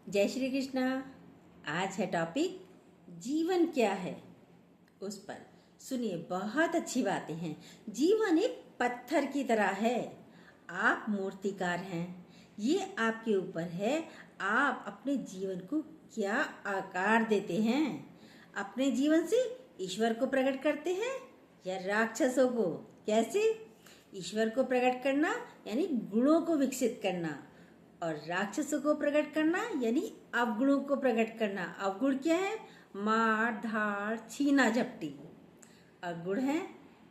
जय श्री कृष्णा। आज है टॉपिक जीवन क्या है, उस पर सुनिए। बहुत अच्छी बातें हैं। जीवन एक पत्थर की तरह है। आप मूर्तिकार हैं, ये आपके ऊपर है। आप अपने जीवन को क्या आकार देते हैं। अपने जीवन से ईश्वर को प्रकट करते हैं या राक्षसों को। कैसे? ईश्वर को प्रकट करना यानी गुणों को विकसित करना, और राक्षसों को प्रकट करना यानी अवगुणों को प्रकट करना। अवगुण क्या है? मार धाड़ छीना झपटी। अवगुण है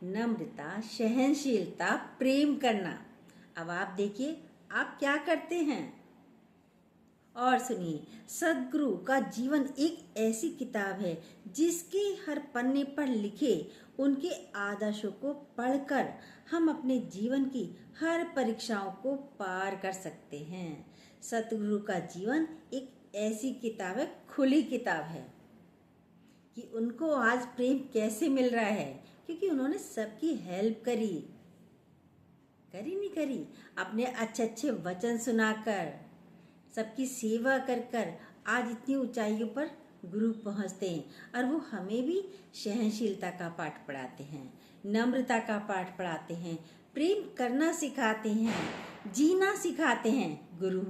नम्रता, सहनशीलता, प्रेम करना। अब आप देखिए आप क्या करते हैं। और सुनिए, सद्गुरु का जीवन एक ऐसी किताब है जिसके हर पन्ने पर लिखे उनके आदर्शों को पढ़कर हम अपने जीवन की हर परीक्षाओं को पार कर सकते हैं। सतगुरु का जीवन एक ऐसी किताब है, खुली किताब है, कि उनको आज प्रेम कैसे मिल रहा है, क्योंकि उन्होंने सबकी हेल्प करी नहीं करी। अपने अच्छे अच्छे वचन सुनाकर, सबकी सेवा कर कर आज इतनी ऊंचाइयों पर गुरु पहुंचते हैं। और वो हमें भी सहनशीलता का पाठ पढ़ाते हैं, नम्रता का पाठ पढ़ाते हैं, प्रेम करना सिखाते हैं, जीना सिखाते हैं। गुरु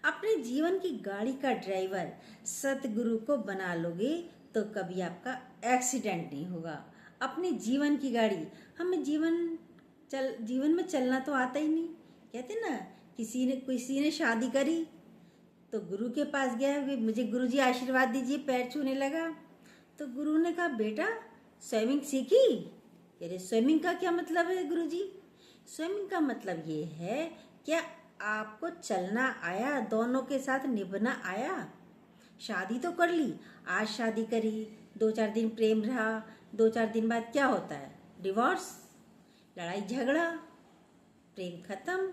अपने जीवन की गाड़ी का ड्राइवर सतगुरु को बना लोगे तो कभी आपका एक्सीडेंट नहीं होगा। अपने जीवन की गाड़ी, हमें जीवन में चलना तो आता ही नहीं। कहते ना, किसी ने शादी करी तो गुरु के पास गया, मुझे गुरुजी आशीर्वाद दीजिए, पैर छूने लगा। तो गुरु ने कहा, बेटा स्विमिंग सीखी? अरे स्विमिंग का क्या मतलब है गुरुजी? स्विमिंग का मतलब ये है, क्या आपको चलना आया, दोनों के साथ निभना आया? शादी तो कर ली, आज शादी करी, 2-4 दिन प्रेम रहा, 2-4 दिन बाद क्या होता है? डिवोर्स, लड़ाई झगड़ा, प्रेम खत्म,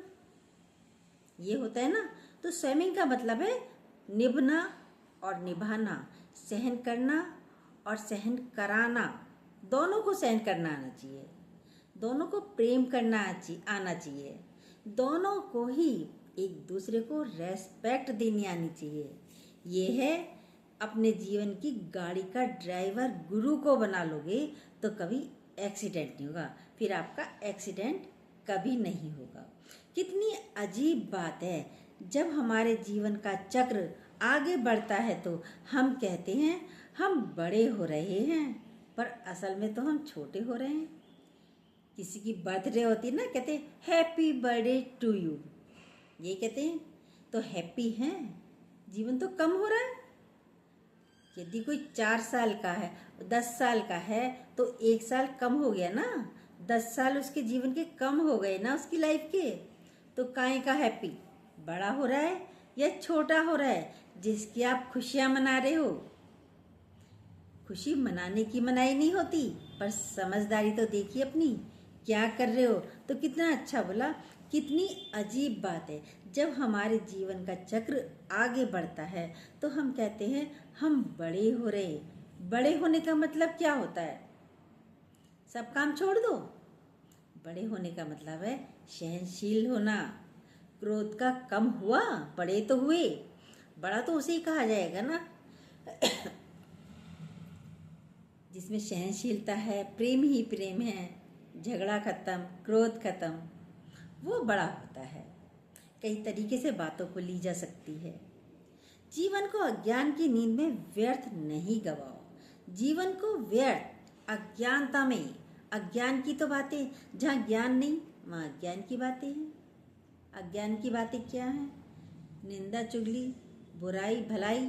ये होता है ना। तो स्विमिंग का मतलब है निभना और निभाना, सहन करना और सहन कराना। दोनों को सहन करना आना चाहिए, दोनों को प्रेम करना आना चाहिए, दोनों को ही एक दूसरे को रेस्पेक्ट देनी आनी चाहिए। ये है अपने जीवन की गाड़ी का ड्राइवर। गुरु को बना लोगे तो कभी एक्सीडेंट नहीं होगा, फिर आपका एक्सीडेंट कभी नहीं होगा। कितनी अजीब बात है, जब हमारे जीवन का चक्र आगे बढ़ता है तो हम कहते हैं हम बड़े हो रहे हैं, पर असल में तो हम छोटे हो रहे हैं। किसी की बर्थडे होती है ना, कहते हैं हैप्पी बर्थडे टू यू, ये कहते हैं तो हैप्पी हैं। जीवन तो कम हो रहा है। यदि कोई 4 साल का है, 10 साल का है, तो 1 साल कम हो गया ना। 10 साल उसके जीवन के कम हो गए ना, उसकी लाइफ के। तो काहे का हैप्पी? बड़ा हो रहा है या छोटा हो रहा है जिसकी आप खुशियां मना रहे हो? खुशी मनाने की मनाई नहीं होती, पर समझदारी तो देखिए अपनी, क्या कर रहे हो। तो कितना अच्छा बोला। कितनी अजीब बात है, जब हमारे जीवन का चक्र आगे बढ़ता है तो हम कहते हैं हम बड़े हो रहे। बड़े होने का मतलब क्या होता है? सब काम छोड़ दो। बड़े होने का मतलब है सहनशील होना, क्रोध का कम हुआ, बड़े तो हुए। बड़ा तो उसे ही कहा जाएगा ना जिसमें सहनशीलता है, प्रेम ही प्रेम है, झगड़ा खत्म, क्रोध खत्म, वो बड़ा होता है। कई तरीके से बातों को ली जा सकती है। जीवन को अज्ञान की नींद में व्यर्थ नहीं गवाओ। जीवन को व्यर्थ अज्ञानता में, अज्ञान की तो बातें, जहाँ ज्ञान नहीं वहाँ अज्ञान की बातें हैं। अज्ञान की बातें क्या हैं? निंदा चुगली, बुराई भलाई,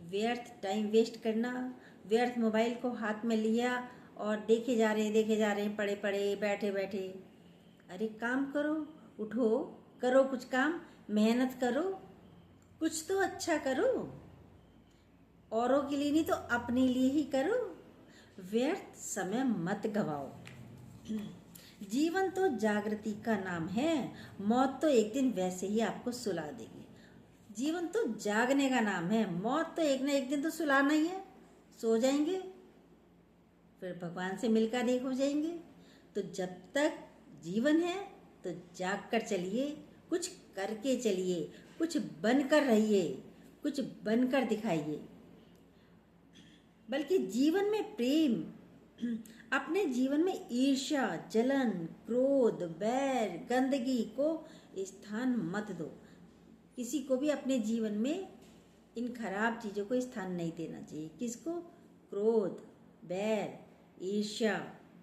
व्यर्थ टाइम वेस्ट करना, व्यर्थ मोबाइल को हाथ में लिया और देखे जा रहे हैं, पड़े पड़े बैठे बैठे। अरे काम करो, उठो, करो कुछ काम, मेहनत करो, कुछ तो अच्छा करो। औरों के लिए नहीं तो अपने लिए ही करो। व्यर्थ समय मत गवाओ। जीवन तो जागृति का नाम है, मौत तो एक दिन वैसे ही आपको सुला देगी। जीवन तो जागने का नाम है, मौत तो एक ना एक दिन तो सुलाना ही है। सो जाएंगे, फिर भगवान से मिलकर एक हो जाएंगे। तो जब तक जीवन है तो जाग कर चलिए, कुछ करके चलिए, कुछ बनकर रहिए, कुछ बनकर दिखाइए। बल्कि जीवन में प्रेम, अपने जीवन में ईर्ष्या, जलन, क्रोध, बैर, गंदगी को स्थान मत दो। किसी को भी अपने जीवन में इन खराब चीज़ों को स्थान नहीं देना चाहिए। किसको? क्रोध, बैर, ईर्ष्या,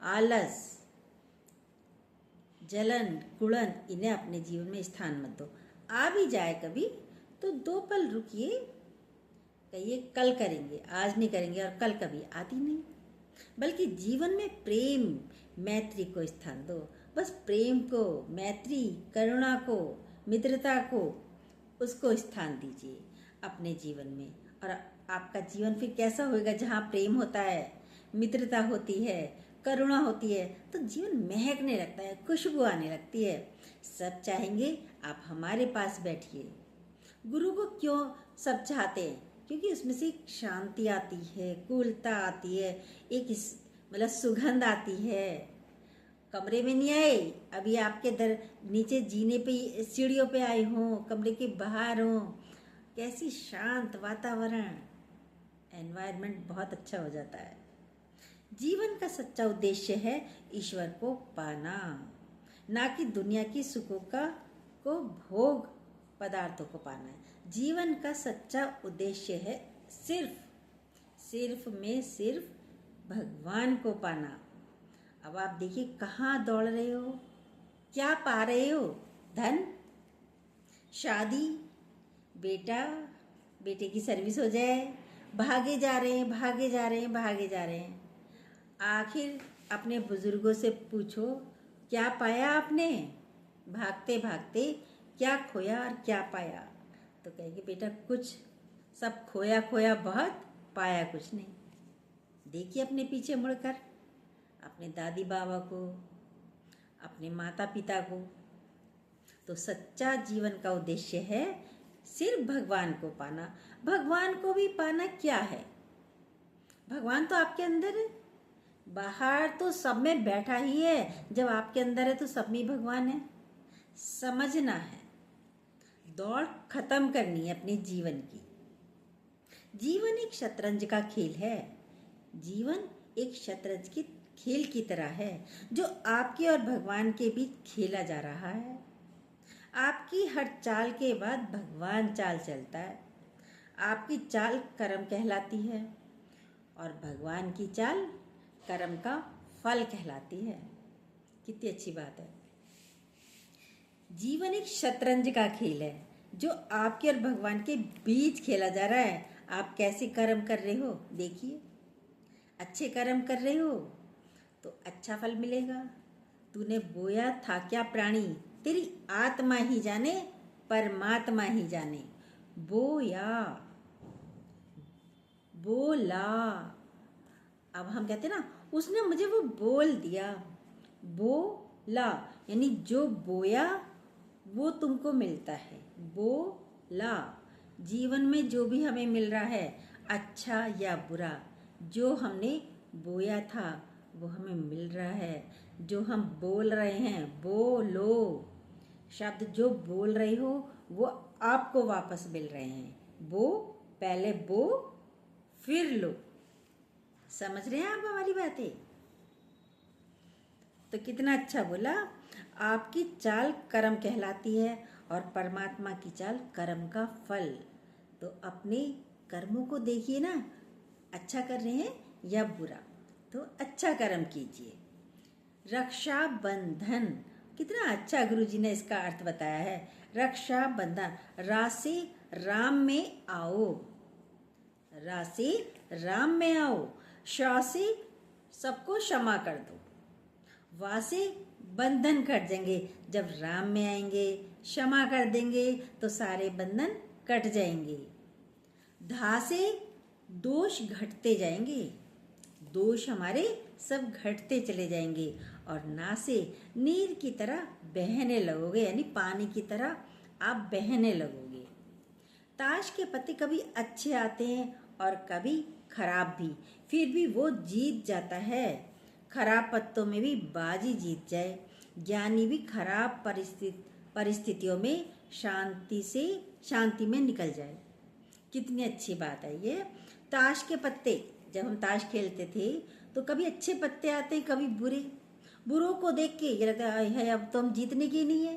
आलस, जलन, कुड़न, इन्हें अपने जीवन में स्थान मत दो। आ भी जाए कभी तो 2 पल रुकिए, कहिए कल करेंगे, आज नहीं करेंगे, और कल कभी आती नहीं। बल्कि जीवन में प्रेम, मैत्री को स्थान दो। बस प्रेम को, मैत्री, करुणा को, मित्रता को, उसको स्थान दीजिए अपने जीवन में। और आपका जीवन फिर कैसा होएगा? जहाँ प्रेम होता है, मित्रता होती है, करुणा होती है, तो जीवन महकने लगता है, खुशबू आने लगती है। सब चाहेंगे आप हमारे पास बैठिए। गुरु को क्यों सब चाहते हैं? क्योंकि उसमें से एक शांति आती है, कूलता आती है, एक मतलब सुगंध आती है। कमरे में नहीं आए, अभी आपके नीचे जीने पे, सीढ़ियों पे आए हों, कमरे के बाहर हों, कैसी शांत वातावरण, एनवायरनमेंट बहुत अच्छा हो जाता है। जीवन का सच्चा उद्देश्य है ईश्वर को पाना, ना कि दुनिया की सुखों को भोग पदार्थों को पाना है। जीवन का सच्चा उद्देश्य है सिर्फ में सिर्फ भगवान को पाना। अब आप देखिए कहाँ दौड़ रहे हो, क्या पा रहे हो? धन, शादी, बेटा, बेटे की सर्विस हो जाए, भागे जा रहे हैं, भागे जा रहे हैं, भागे जा रहे हैं। आखिर अपने बुजुर्गों से पूछो, क्या पाया आपने? भागते भागते क्या खोया और क्या पाया? तो कहेंगे बेटा कुछ, सब खोया खोया बहुत, पाया कुछ नहीं। देखिए अपने पीछे मुड़कर, अपने दादी बाबा को, अपने माता पिता को। तो सच्चा जीवन का उद्देश्य है सिर्फ भगवान को पाना। भगवान को भी पाना क्या है? भगवान तो आपके अंदर है, बाहर तो सब में बैठा ही है। जब आपके अंदर है तो सब में भगवान है। समझना है, दौड़ खत्म करनी है अपने जीवन की। जीवन एक शतरंज का खेल है। जीवन एक शतरंज की खेल की तरह है, जो आपके और भगवान के बीच खेला जा रहा है। आपकी हर चाल के बाद भगवान चाल चलता है। आपकी चाल कर्म कहलाती है और भगवान की चाल कर्म का फल कहलाती है। कितनी अच्छी बात है। जीवन एक शतरंज का खेल है, जो आपके और भगवान के बीच खेला जा रहा है। आप कैसे कर्म कर रहे हो देखिए। अच्छे कर्म कर रहे हो तो अच्छा फल मिलेगा। तूने बोया था क्या प्राणी, तेरी आत्मा ही जाने, परमात्मा ही जाने। बोया, बोला। अब हम कहते ना, उसने मुझे वो बोल दिया। बोला यानी जो बोया वो तुमको मिलता है। बोला, जीवन में जो भी हमें मिल रहा है, अच्छा या बुरा, जो हमने बोया था वो हमें मिल रहा है। जो हम बोल रहे हैं, बोलो, शब्द जो बोल रहे हो वो आपको वापस मिल रहे हैं। बो, पहले बो फिर लो। समझ रहे हैं आप हमारी बातें? तो कितना अच्छा बोला। आपकी चाल कर्म कहलाती है और परमात्मा की चाल कर्म का फल। तो अपने कर्मों को देखिए ना, अच्छा कर रहे हैं या बुरा, तो अच्छा कर्म कीजिए। रक्षा बंधन, कितना अच्छा गुरुजी ने इसका अर्थ बताया है। रक्षा बंधन, रा से राम में आओ, रा से राम में आओ, शा से सबको क्षमा कर दो, वा से बंधन कट जाएंगे। जब राम में आएंगे, क्षमा कर देंगे तो सारे बंधन कट जाएंगे। धा से दोष घटते जाएंगे, दोष हमारे सब घटते चले जाएंगे। और ना से नीर की तरह बहने लगोगे, यानी पानी की तरह आप बहने लगोगे। ताश के पत्ते कभी अच्छे आते हैं और कभी खराब भी, फिर भी वो जीत जाता है। खराब पत्तों में भी बाजी जीत जाए। ज्ञानी भी खराब परिस्थितियों में शांति में निकल जाए। कितनी अच्छी बात है ये। ताश के पत्ते, जब हम ताश खेलते थे तो कभी अच्छे पत्ते आते कभी बुरे। बुरों को देख के ये लगता है अब तो हम जीतने की नहीं है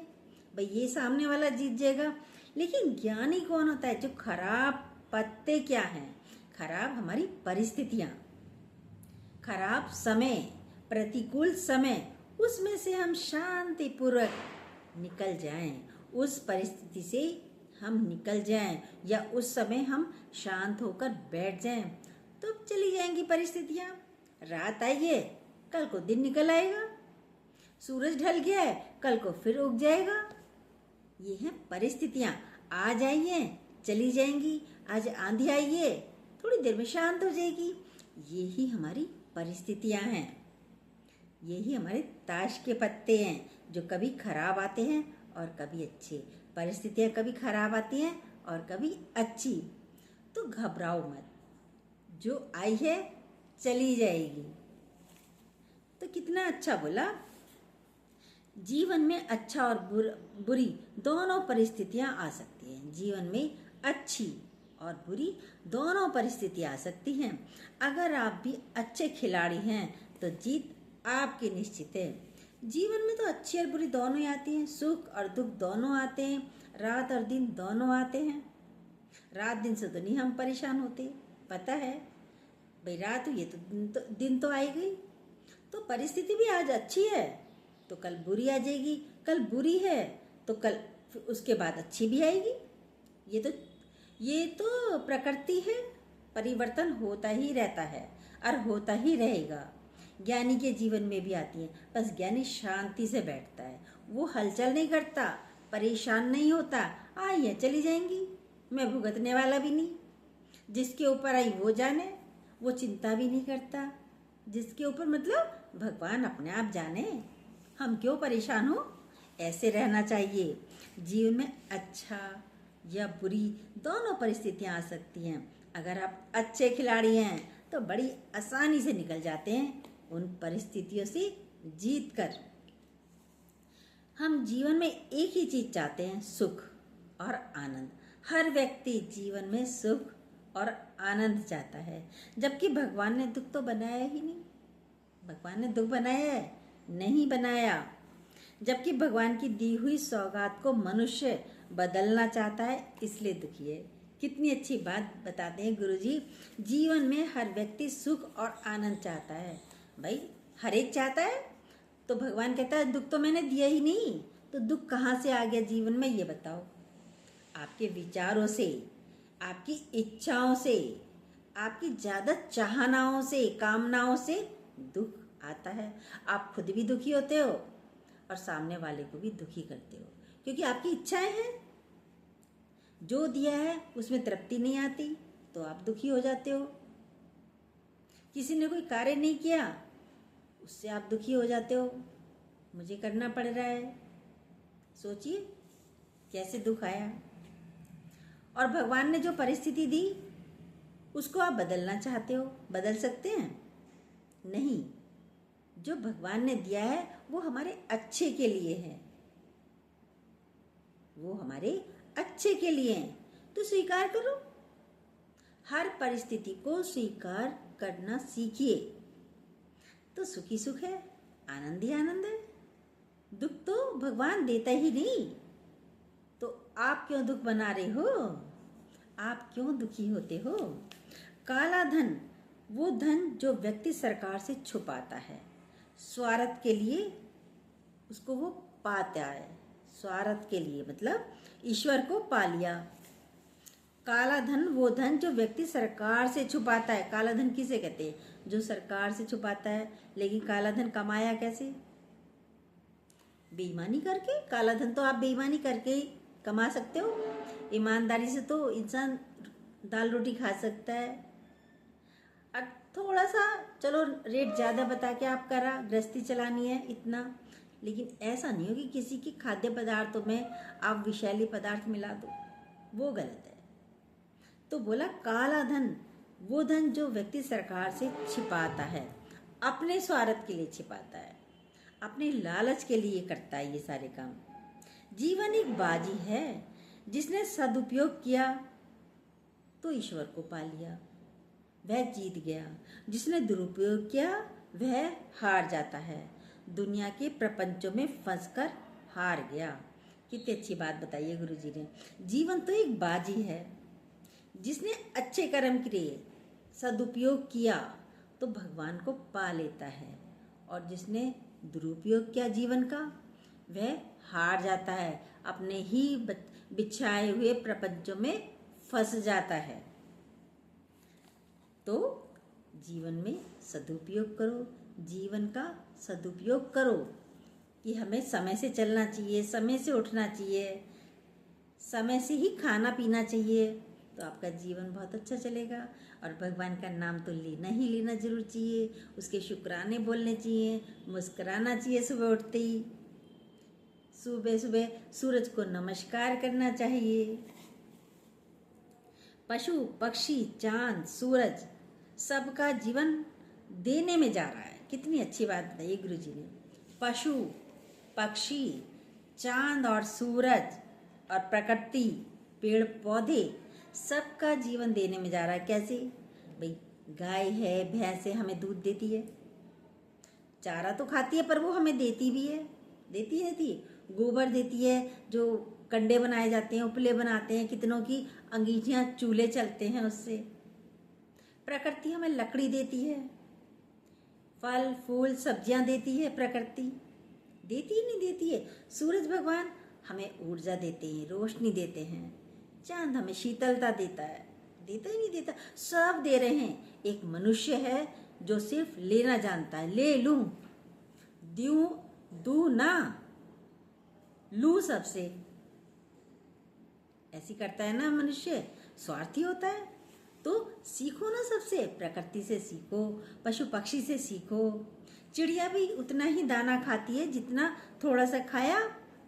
भाई, ये सामने वाला जीत जाएगा। लेकिन ज्ञानी कौन होता है? जो खराब पत्ते क्या हैं? खराब हमारी परिस्थितियां, खराब समय, प्रतिकूल समय, उसमें से हम शांतिपूर्वक निकल जाएं, उस परिस्थिति से हम निकल जाएं, या उस समय हम शांत होकर बैठ जाएं, तो चली जाएंगी परिस्थितियां। रात आई है, कल को दिन निकल आएगा। सूरज ढल गया है, कल को फिर उग जाएगा। ये हैं परिस्थितियां। आज आई हैं, चली जाएंगी। आज आंधी आई है, थोड़ी देर में शांत हो जाएगी। यही हमारी परिस्थितियां हैं। यही हमारे ताश के पत्ते हैं, जो कभी खराब आते हैं और कभी अच्छे। परिस्थितियां कभी खराब आती हैं और कभी अच्छी। तो घबराओ मत, जो आई है चली जाएगी। तो कितना अच्छा बोला। जीवन में अच्छा और बुरी दोनों परिस्थितियां आ सकती हैं। जीवन में अच्छी और बुरी दोनों परिस्थितियां आ सकती हैं। अगर आप भी अच्छे खिलाड़ी हैं तो जीत आपकी निश्चित है। जीवन में तो अच्छी और बुरी दोनों ही आती हैं, सुख और दुख दोनों आते हैं, रात और दिन दोनों आते हैं। रात दिन से तो नहीं हम परेशान होते, पता है भाई, रात हुई तो दिन तो आएगी। तो परिस्थिति भी आज अच्छी है तो कल बुरी आ जाएगी, कल बुरी है तो कल उसके बाद अच्छी भी आएगी। ये तो प्रकृति है, परिवर्तन होता ही रहता है और होता ही रहेगा। ज्ञानी के जीवन में भी आती है, बस ज्ञानी शांति से बैठता है, वो हलचल नहीं करता, परेशान नहीं होता। आई है चली जाएंगी, मैं भुगतने वाला भी नहीं। जिसके ऊपर आई वो जाने, वो चिंता भी नहीं करता। जिसके ऊपर मतलब भगवान अपने आप जाने, हम क्यों परेशान हो। ऐसे रहना चाहिए। जीवन में अच्छा या बुरी दोनों परिस्थितियां आ सकती हैं। अगर आप अच्छे खिलाड़ी हैं तो बड़ी आसानी से निकल जाते हैं उन परिस्थितियों से जीत कर। हम जीवन में एक ही चीज चाहते हैं, सुख और आनंद। हर व्यक्ति जीवन में सुख और आनंद चाहता है, जबकि भगवान ने दुख तो बनाया ही नहीं। भगवान ने दुख बनाया है? नहीं बनाया। जबकि भगवान की दी हुई सौगात को मनुष्य बदलना चाहता है, इसलिए दुखी है। कितनी अच्छी बात बताते हैं गुरुजी। जीवन में हर व्यक्ति सुख और आनंद चाहता है। भाई हर एक चाहता है, तो भगवान कहता है दुख तो मैंने दिया ही नहीं, तो दुख कहाँ से आ गया जीवन में, ये बताओ। आपके विचारों से, आपकी इच्छाओं से, आपकी ज्यादा चाहनाओं से, कामनाओं से दुख आता है। आप खुद भी दुखी होते हो और सामने वाले को भी दुखी करते हो, क्योंकि आपकी इच्छाएं हैं। जो दिया है उसमें तृप्ति नहीं आती तो आप दुखी हो जाते हो। किसी ने कोई कार्य नहीं किया, उससे आप दुखी हो जाते हो, मुझे करना पड़ रहा है। सोचिए कैसे दुख आया। और भगवान ने जो परिस्थिति दी उसको आप बदलना चाहते हो, बदल सकते हैं? नहीं। जो भगवान ने दिया है वो हमारे अच्छे के लिए है, वो हमारे अच्छे के लिए है, तो स्वीकार करो। हर परिस्थिति को स्वीकार करना सीखिए, तो सुखी सुख है, आनंद ही आनंद है। दुख तो भगवान देता ही नहीं, तो आप क्यों दुख बना रहे हो? आप क्यों दुखी होते हो? काला धन वो धन जो व्यक्ति सरकार से छुपाता है, स्वार्थ के लिए उसको वो पाता है। स्वार्थ के लिए मतलब ईश्वर को पा लिया। काला धन वो धन जो व्यक्ति सरकार से छुपाता है। काला धन किसे कहते हैं? जो सरकार से छुपाता है। लेकिन काला धन कमाया कैसे? बेईमानी करके। काला धन तो आप बेईमानी करके ही कमा सकते हो। ईमानदारी से तो इंसान दाल रोटी खा सकता है। और थोड़ा सा चलो रेट ज़्यादा बता के आप करा, गृहस्थी चलानी है इतना, लेकिन ऐसा नहीं हो कि किसी की खाद्य पदार्थों में आप विषैली पदार्थ मिला दो, वो गलत है। तो बोला काला धन वो धन जो व्यक्ति सरकार से छिपाता है, अपने स्वार्थ के लिए छिपाता है, अपने लालच के लिए करता है ये सारे काम। जीवन एक बाजी है, जिसने सदुपयोग किया तो ईश्वर को पा लिया, वह जीत गया। जिसने दुरुपयोग किया वह हार जाता है, दुनिया के प्रपंचों में फंसकर हार गया। कितनी अच्छी बात बताई है गुरुजी ने। जीवन तो एक बाजी है, जिसने अच्छे कर्म किए, सदुपयोग किया तो भगवान को पा लेता है, और जिसने दुरुपयोग किया जीवन का वह हार जाता है, अपने ही बिछाए हुए प्रपंचों में फंस जाता है। तो जीवन में सदुपयोग करो, जीवन का सदुपयोग करो कि हमें समय से चलना चाहिए, समय से उठना चाहिए, समय से ही खाना पीना चाहिए, तो आपका जीवन बहुत अच्छा चलेगा। और भगवान का नाम तो लेना ही लेना जरूर चाहिए, उसके शुक्राने बोलने चाहिए, मुस्कुराना चाहिए सुबह उठते ही, सुबह सुबह सूरज को नमस्कार करना चाहिए। पशु पक्षी चांद सूरज सबका जीवन देने में जा रहा है। कितनी अच्छी बात बताई गुरुजी ने। पशु पक्षी चांद और सूरज और प्रकृति पेड़ पौधे सबका जीवन देने में जा रहा है। कैसे भाई, गाय है भैंस है, हमें दूध देती है, चारा तो खाती है पर वो हमें देती भी है, देती है गोबर देती है, जो कंडे बनाए जाते हैं, उपले बनाते हैं, कितनों की अंगीठियां चूल्हे चलते हैं उससे। प्रकृति हमें लकड़ी देती है, फल फूल सब्जियां देती है, प्रकृति देती ही नहीं देती है। सूरज भगवान हमें ऊर्जा देते हैं, रोशनी देते हैं, चांद हमें शीतलता देता है, देता ही नहीं देता, सब दे रहे हैं। एक मनुष्य है जो सिर्फ लेना जानता है, ले लूं, दूं दू ना लू सबसे, ऐसी करता है ना मनुष्य, स्वार्थी होता है। तो सीखो ना सबसे, प्रकृति से सीखो, पशु पक्षी से सीखो। चिड़िया भी उतना ही दाना खाती है जितना थोड़ा सा खाया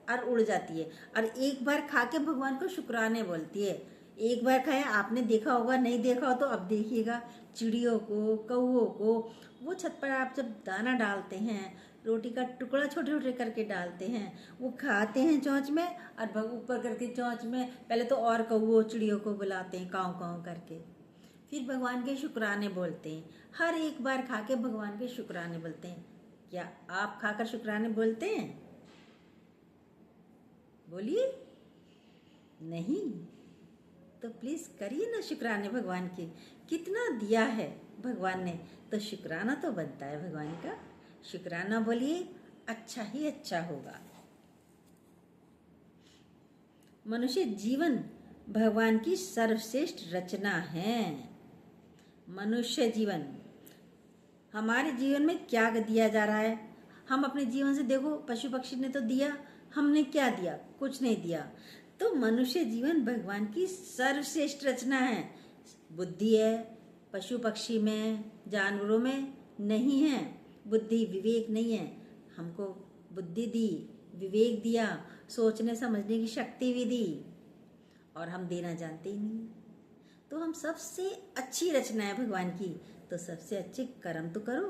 और उड़ जाती है, और एक बार खा के भगवान को शुक्राने बोलती है। एक बार खाया, आपने देखा होगा, नहीं देखा हो तो अब देखिएगा, चिड़ियों को कौओं को वो छत पर आप जब दाना डालते हैं, रोटी का टुकड़ा छोटे छोटे करके डालते हैं, वो खाते हैं चोंच में, और ऊपर करके चोंच में पहले तो और कौओं चिड़ियों को बुलाते हैं काँव काँव करके, फिर भगवान के शुक्राने बोलते हैं। हर एक बार खा के भगवान के शुक्राने बोलते हैं। क्या आप खाकर शुक्राने बोलते हैं? बोलिए नहीं, तो प्लीज करिए ना शुक्राने भगवान के। कितना दिया है भगवान ने, तो शुक्राना तो बनता है भगवान का। शुक्राना बोलिए, अच्छा ही अच्छा होगा। मनुष्य जीवन भगवान की सर्वश्रेष्ठ रचना है। मनुष्य जीवन, हमारे जीवन में क्या दिया जा रहा है? हम अपने जीवन से देखो, पशु पक्षी ने तो दिया, हमने क्या दिया? कुछ नहीं दिया। तो मनुष्य जीवन भगवान की सर्वश्रेष्ठ रचना है। बुद्धि है पशु पक्षी में, जानवरों में नहीं है बुद्धि, विवेक नहीं है। हमको बुद्धि दी, विवेक दिया, सोचने समझने की शक्ति भी दी, और हम देना जानते ही नहीं। तो हम सबसे अच्छी रचना है भगवान की, तो सबसे अच्छे कर्म तो करो,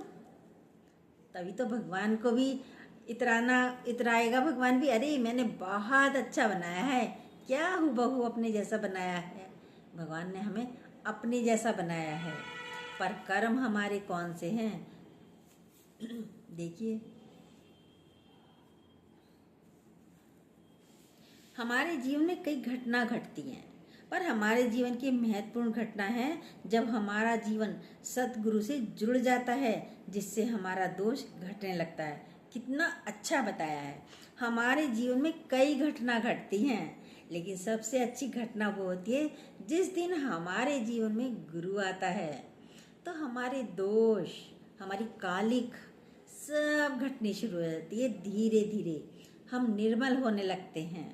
तभी तो भगवान को भी इतराएगा भगवान भी, अरे मैंने बहुत अच्छा बनाया है, क्या हूबहू अपने जैसा बनाया है। भगवान ने हमें अपने जैसा बनाया है, पर कर्म हमारे कौन से हैं? देखिए, हमारे जीवन में कई घटना घटती हैं, पर हमारे जीवन की महत्वपूर्ण घटना है जब हमारा जीवन सतगुरु से जुड़ जाता है, जिससे हमारा दोष घटने लगता है। कितना अच्छा बताया है। हमारे जीवन में कई घटना घटती हैं, लेकिन सबसे अच्छी घटना वो होती है जिस दिन हमारे जीवन में गुरु आता है। तो हमारे दोष, हमारी कालिक सब घटनी शुरू हो जाती है। धीरे धीरे हम निर्मल होने लगते हैं,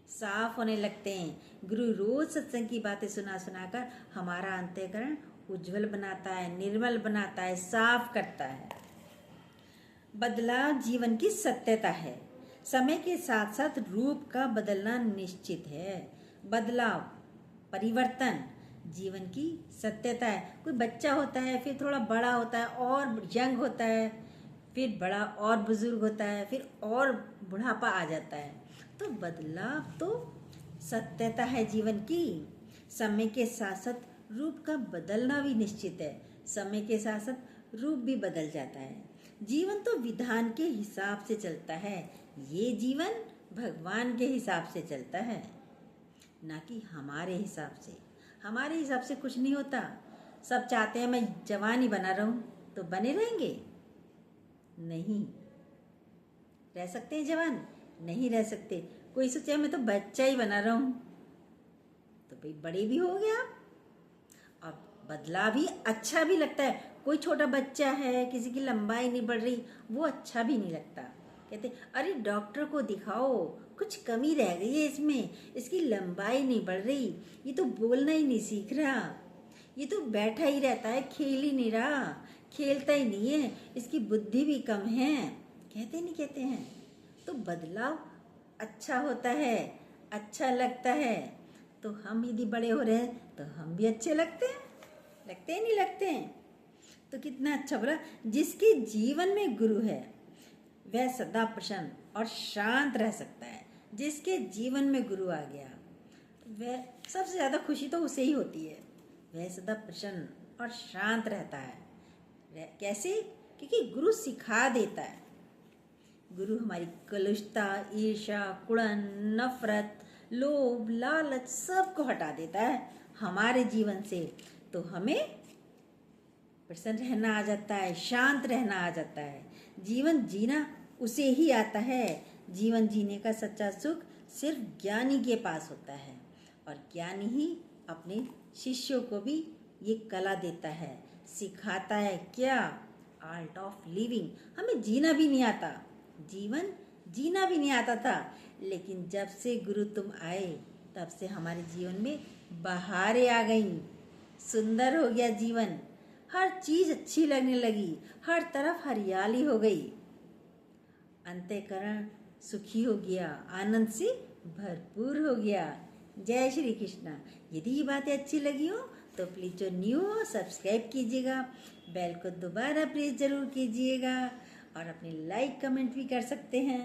साफ होने लगते हैं। गुरु रोज सत्संग की बातें सुना सुनाकर हमारा अंतःकरण उज्जवल बनाता है, निर्मल बनाता है, साफ करता है। बदलाव जीवन की सत्यता है। समय के साथ साथ रूप का बदलना निश्चित है। बदलाव, परिवर्तन जीवन की सत्यता है। कोई बच्चा होता है, फिर थोड़ा बड़ा होता है और यंग होता है, फिर बड़ा और बुजुर्ग होता है, फिर और बुढ़ापा आ जाता है। तो बदलाव तो सत्यता है जीवन की। समय के साथ साथ रूप का बदलना भी निश्चित है। समय के साथ साथ रूप भी बदल जाता है। जीवन तो विधान के हिसाब से चलता है। ये जीवन भगवान के हिसाब से चलता है, ना कि हमारे हिसाब से। हमारे हिसाब से कुछ नहीं होता। सब चाहते हैं मैं जवान ही बना रहूं, तो बने रहेंगे? नहीं। रह सकते हैं जवान? नहीं रह सकते। कोई सोचे मैं तो बच्चा ही बना रहूं, तो भाई बड़े भी हो गया। अब बदला भी अच्छा भी लगता है। कोई छोटा बच्चा है, किसी की लंबाई नहीं बढ़ रही, वो अच्छा भी नहीं लगता। कहते अरे डॉक्टर को दिखाओ, कुछ कमी रह गई है इसमें, इसकी लंबाई नहीं बढ़ रही, ये तो बोलना ही नहीं सीख रहा, ये तो बैठा ही रहता है, खेल ही नहीं रहा, खेलता ही नहीं है, इसकी बुद्धि भी कम है। कहते नहीं कहते हैं? तो बदलाव अच्छा होता है, अच्छा लगता है। तो हम यदि बड़े हो रहे हैं तो हम भी अच्छे लगते हैं, लगते हैं नहीं लगते हैं? तो कितना अच्छा बोला, जिसके जीवन में गुरु है वह सदा प्रसन्न और शांत रह सकता है। जिसके जीवन में गुरु आ गया वह सबसे ज़्यादा खुशी तो उसे ही होती है। वह सदा प्रसन्न और शांत रहता है। कैसे? क्योंकि गुरु सिखा देता है। गुरु हमारी कलुषता, ईर्ष्या, कुड़न, नफरत, लोभ, लालच सबको हटा देता है हमारे जीवन से। तो हमें प्रसन्न रहना आ जाता है, शांत रहना आ जाता है। जीवन जीना उसे ही आता है। जीवन जीने का सच्चा सुख सिर्फ ज्ञानी के पास होता है, और ज्ञानी ही अपने शिष्यों को भी ये कला देता है, सिखाता है। क्या? Art of living. हमें जीना भी नहीं आता, जीवन जीना भी नहीं आता था, लेकिन जब से गुरु तुम आए तब से हमारे जीवन में बहारें आ गईं, सुंदर हो गया जीवन, हर चीज अच्छी लगने लगी, हर तरफ हरियाली हो गई, अंतःकरण सुखी हो गया, आनंद से भरपूर हो गया। जय श्री कृष्णा। यदि ये बातें अच्छी लगी हो तो प्लीज़ जो न्यू हो सब्सक्राइब कीजिएगा, बेल को दोबारा प्रेस जरूर कीजिएगा, और अपने लाइक कमेंट भी कर सकते हैं।